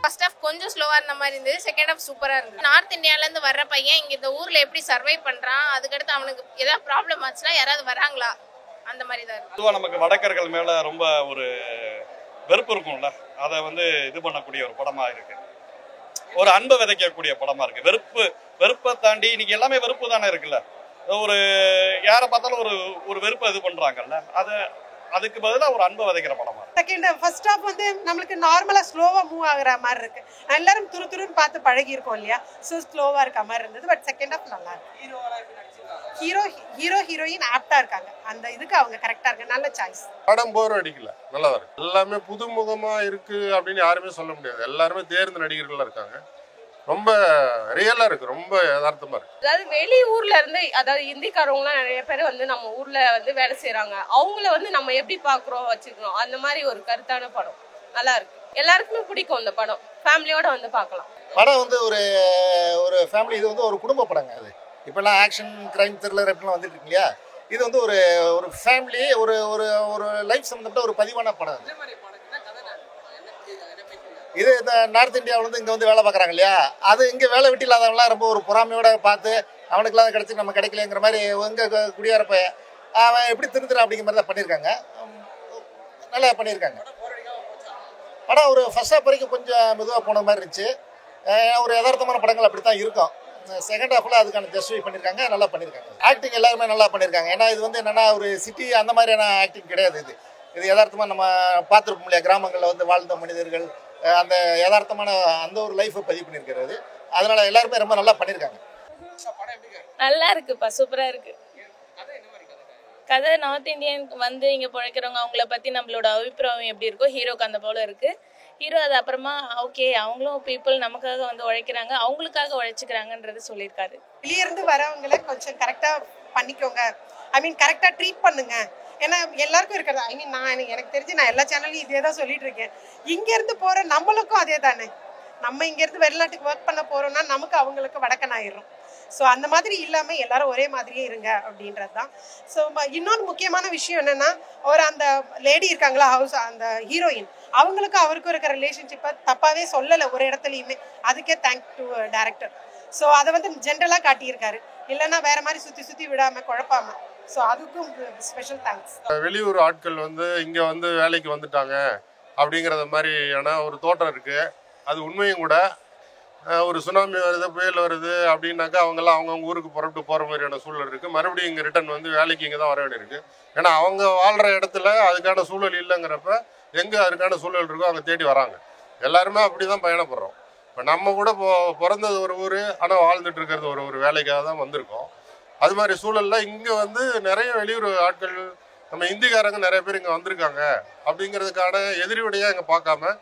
First half கொஞ்சம் ஸ்லோவா இருந்த மாதிரி இருந்தது, செகண்ட் ஹாஃப் சூப்பரா இருந்தது. நார்த் இந்தியால இருந்து வர்ற பையன் இங்க இந்த ஊர்ல எப்படி சர்வை பண்றான், அதுக்கடுத்து அவனுக்கு ஏதாவது ப்ராப்ளம் ஆச்சுன்னா யாராவது வராங்களா, அந்த மாதிரி தான் இருக்கு. பொதுவாக நமக்கு வடக்கர்கள் மேல ரொம்ப ஒரு வெறுப்பு இருக்கும்ல, அதை இது பண்ணக்கூடிய ஒரு படமா இருக்கு. ஒரு அன்பை விதைக்கக்கூடிய படமா இருக்கு. வெறுப்பை தாண்டி இன்னைக்கு எல்லாமே வெறுப்பு தானே இருக்குல்ல. ஒரு யாரை பார்த்தாலும் ஒரு ஒரு வெறுப்பை இது பண்றாங்கல்ல, அதுக்கு பதிலாக ஒரு அன்பை விதைக்கிற படமா இருக்கு. செகண்ட் ஃபர்ஸ்ட் ஹாஃப் நம்மளுக்கு நார்மலா ஸ்லோவா மூவ் ஆகுற மாதிரி இருக்கு. எல்லாரும் துருன்னு பார்த்து பழகி இருக்கோம் இல்லையா, ஸோ ஸ்லோவா இருக்க மாதிரி இருந்தது. பட் செகண்ட் ஹாஃப் நல்லா இருக்கு. ஹீரோயின் ஆப்டா இருக்காங்க, அந்த இதுக்கு அவங்க கரெக்டா இருக்காங்க. நல்ல சாய்ஸ். படம் போர் அடிக்கல, நல்லா இருக்கு. எல்லாமே புதுமுகமா இருக்கு அப்படின்னு யாருமே சொல்ல முடியாது. எல்லாருமே தேர்ந்த நடிகர்களா இருக்காங்க. ரொம்ப ரியலா இருக்கு, ரொம்ப யதார்த்தமா இருக்கு. அதாவது வெளியூர்ல இருந்து, அதாவது இந்திக்காரவங்கலாம் நிறைய பேர் நம்ம ஊர்ல வேலை செய்யறாங்க. அவங்கள நம்ம எப்படி பாக்குறோம் வச்சுக்கிறோம், அந்த மாதிரி ஒரு கருத்தான படம். நல்லா இருக்கு, எல்லாருக்குமே பிடிக்கும் இந்த படம். ஃபேமிலியோட பார்க்கலாம். படம் ஒரு ஒரு ஃபேமிலி, இது ஒரு குடும்ப படங்க. அது இப்பெல்லாம் ஆக்ஷன் கிரைம் த்ரில்லர் அப்படிலாம் வந்துட்டு இருக்கு இல்லையா, இது ஒரு ஒரு ஃபேமிலி, ஒரு ஒரு ஒரு லைஃப் சம்பந்தப்பட்ட ஒரு பதிவான படம். இது இந்த நார்த் இந்தியாவில் இங்கே வேலை பார்க்குறாங்க இல்லையா, அது இங்கே வேலை வெட்டி இல்லாதவங்களாம் ரொம்ப ஒரு பொறாமையோட பார்த்து அவனுக்குலாம் கிடச்சி நம்ம கிடைக்கலங்கிற மாதிரி இங்கே குடியாரப்ப அவன் எப்படி திருந்துறான் அப்படிங்கிற மாதிரி தான் பண்ணியிருக்காங்க. நல்லா பண்ணியிருக்காங்க. படம் ஒரு ஃபர்ஸ்ட் ஹாஃப் வரைக்கும் கொஞ்சம் மெதுவாக போன மாதிரி இருந்துச்சு. ஒரு யதார்த்தமான படங்கள் அப்படி தான் இருக்கும். செகண்ட் ஹாஃபில் அதுக்கான ஜஸ்டிஃபை பண்ணியிருக்காங்க, நல்லா பண்ணியிருக்காங்க. ஆக்டிங் எல்லாருமே நல்லா பண்ணியிருக்காங்க. ஏன்னா இது என்னென்னா ஒரு சிட்டி அந்த மாதிரியான ஆக்டிங் கிடையாது. இது யதார்த்தமாக நம்ம பார்த்துருப்போம் இல்லையா, கிராமங்களில் வாழ்ந்த மனிதர்கள், அந்த யதார்த்தமான அந்த ஒரு லைஃபை பதிவு பண்ணியிருக்கிறது. அதனால எல்லாருமே ரொம்ப நல்லா பண்ணியிருக்காங்க. நல்லா இருக்குப்பா, சூப்பரா இருக்கு. கதை நார்த் இந்தியன் இங்க பிழைக்கிறவங்க அவங்கள பத்தி நம்மளோட அபிப்பிராயம் எப்படி இருக்கோ ஹீரோக்கு அந்த போல இருக்கு. ஹீரோ அது அப்புறமா ஓகே அவங்களும் பீப்புள் நமக்காக உழைக்கிறாங்க, அவங்களுக்காக உழைச்சிக்கிறாங்கன்றது சொல்லியிருக்காரு. வெளியிருந்து வரவங்களை கொஞ்சம் கரெக்டா பண்ணிக்கோங்க, கரெக்டா ட்ரீட் பண்ணுங்க. ஏன்னா எல்லாருக்கும் இருக்கிறது, எனக்கு தெரிஞ்சு நான் எல்லா சேனல்லையும் இதே தான் சொல்லிட்டு இருக்கேன். இங்க இருந்து போற நம்மளுக்கும் அதே தானே. நம்ம இங்க இருந்து வெளிநாட்டுக்கு ஒர்க் பண்ண போறோம்னா நமக்கு அவங்களுக்கு வடக்கன் ஆயிரும். ஸோ அந்த மாதிரி இல்லாமல் எல்லாரும் ஒரே மாதிரியே இருங்க அப்படின்றது தான். ஸோ இன்னொன்று முக்கியமான விஷயம் என்னன்னா, அந்த லேடி இருக்காங்களா ஹவுஸ், அந்த ஹீரோயின், அவங்களுக்கும் அவருக்கும் இருக்கிற ரிலேஷன்ஷிப்பை தப்பாவே சொல்லலை ஒரு இடத்துலையுமே. அதுக்கே தேங்க் டு டைரக்டர். ஸோ அதை ஜென்ரலாக காட்டியிருக்காரு, இல்லைன்னா வேற மாதிரி சுற்றி விடாமல் குழப்பாம. ஸோ அதுக்கும் ஸ்பெஷல் தேங்க்ஸ். வெளியூர் ஆட்கள் இங்கே வேலைக்கு வந்துட்டாங்க அப்படிங்கிறத மாதிரியான ஒரு தோற்றம் இருக்குது. அது உண்மையும் கூட. ஒரு சுனாமி வருது, புயல் வருது அப்படின்னாக்கா அவங்கெல்லாம் அவங்கவுங்க ஊருக்கு புறப்பட்டு போகிற மாதிரியான சூழல் இருக்குது. மறுபடியும் இங்கே ரிட்டர்ன் வேலைக்கு இங்கே தான் வர வேண்டியிருக்கு. ஏன்னா அவங்க வாழ்கிற இடத்துல அதுக்கான சூழல் இல்லைங்கிறப்ப எங்கே அதுக்கான சூழல் இருக்கோ அங்கே தேடி வராங்க. எல்லாருமே அப்படி தான் பயணப்படுறோம். இப்போ நம்ம கூட பிறந்தது ஒரு ஊர், ஆனால் வாழ்ந்துட்டு இருக்கிறது ஒரு வேலைக்காக தான் வந்திருக்கோம். அது மாதிரி சூழலில் இங்கே நிறைய வெளியூர் ஆட்கள், நம்ம இந்திக்காரங்க நிறைய பேர் இங்கே வந்திருக்காங்க அப்படிங்கிறதுக்கான எதிரிவிடையாக இங்கே பார்க்காம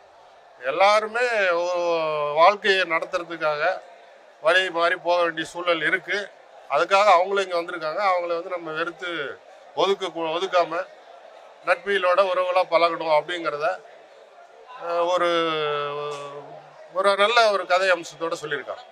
எல்லாருமே வாழ்க்கையை நடத்துறதுக்காக வழி மாறி போக வேண்டிய சூழல் இருக்குது. அதுக்காக அவங்களும் இங்கே வந்திருக்காங்க. அவங்கள நம்ம வெறுத்து ஒதுக்காமல் நட்பிலோட உறவுகளாக பழகணும் அப்படிங்கிறத ஒரு நல்ல ஒரு கதை அம்சத்தோடு சொல்லியிருக்காங்க.